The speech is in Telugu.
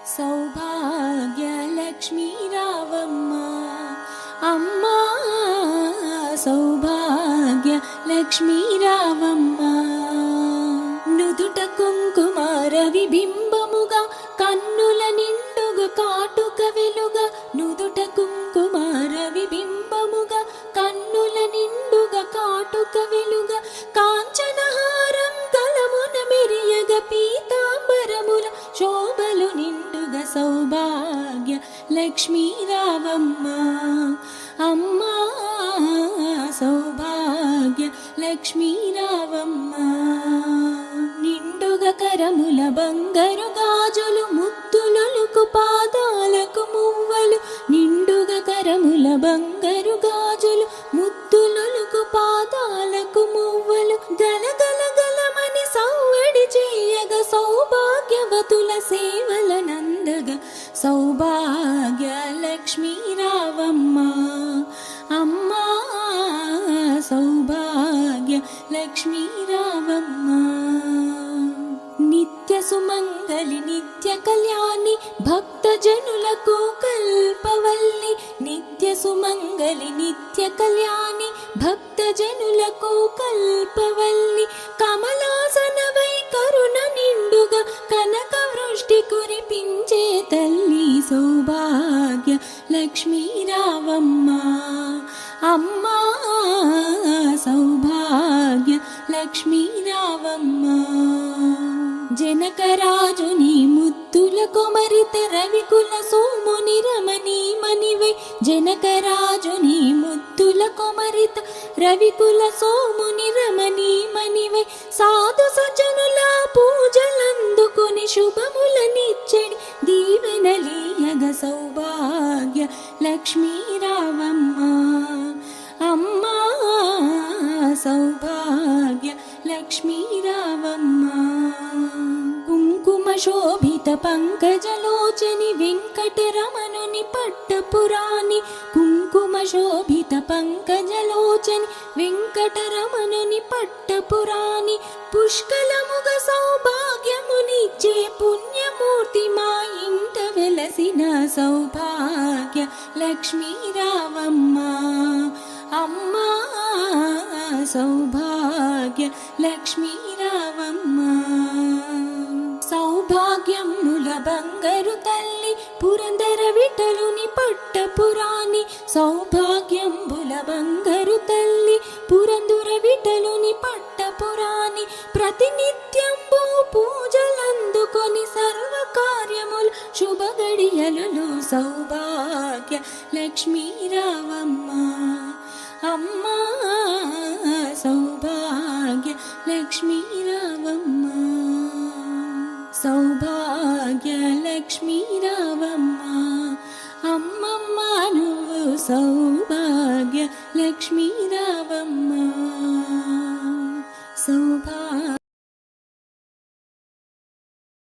సౌభాగ్య లక్ష్మీ రావమ్మ అమ్మా, సౌభాగ్య లక్ష్మీ రావమ్మ. నుదుట కుంకుమార విబింబముగా కన్నుల నిండుగా కాటుక వెలుగా, నుదుట కుంకుమార విబింబముగా కన్నుల నిండుగా కాటుక వెలుగా, కాంచనహారం కలమున మెరియగ పీతాంబరముల శోభలు నిండుగా సౌభాగ్య లక్ష్మీ రావమ్మ అమ్మా, సౌభాగ్య లక్ష్మీ రావమ్మ. నిండుగా కరముల బంగారు గాజులు ముత్తులొలుకు పాదాలకు మువ్వలు, నిండుగా కరముల బంగారు గాజులు ముత్తులొలుకు పాదాలకు మువ్వలు, గలగల గలమని సవ్వడి చేయగ సౌభాగ్యవతుల సేవల నందగ సౌభాగ్య లక్ష్మీ రావమ్మ అమ్మా, సౌభాగ్య లక్ష్మీ రావమ్మ. నిత్య సుమంగళి నిత్య కళ్యాణి భక్త జనులకు కల్పవల్లి, నిత్య సుమంగళి నిత్య కళ్యాణి భక్త జనులకు కల్పవల్లి, కమలాసనవై కరుణ నిండుగా కనక వృష్టి కురిపించే తల్లి సౌభాగ్య లక్ష్మీ రావమ్మ అమ్మా, సౌభాగ్య లక్ష్మీ రావమ్మ. జనకరాజుని ముద్దుల కొమరిత రవికుల సోముని రమణీ మణివై, జనకరాజుని ముద్దుల కొమరిత రవికుల సోముని రమణీ మణివై, సాధు సజ్జనుల పూజలందుకొని శుభములనిచ్చెడి దీవెనలీయగ సౌభాగ్య లక్ష్మీ రావమ్మ అమ్మా, సౌభాగ్య లక్ష్మీ రావమ్మ. కుంకుమ శోభిత పంకజలోచని వెంకటరమణుని పట్టపురాణి, కుంకుమ శోభిత పంకజలోచని వెంకటరమణుని పట్టపురాణి, పుష్కలముగ సౌభాగ్యమునిచ్చే పుణ్యమూర్తి మా ఇంట వెలసిన సౌభాగ్య లక్ష్మీ రావమ్మ అమ్మా, సౌభాగ్య లక్ష్మీ రావమ్మ. సౌభాగ్యముల బంగారు తల్లి పురందర విఠలుని పట్టపురాణి, సౌభాగ్యంబుల బంగారు తల్లి పురందర విఠలుని పట్టపురాణి, ప్రతినిత్యంబు పూజలందుకొని సర్వ కార్యములు శుభ గడియలలో సౌభాగ్య లక్ష్మీ రావమ్మ అమ్మా, సౌభాగ్య లక్ష్మీ రావమ్మ. సౌభాగ్య లక్ష్మీ రావమ్మ అమ్మమ్మ నువ్వు సౌభాగ్య లక్ష్మీ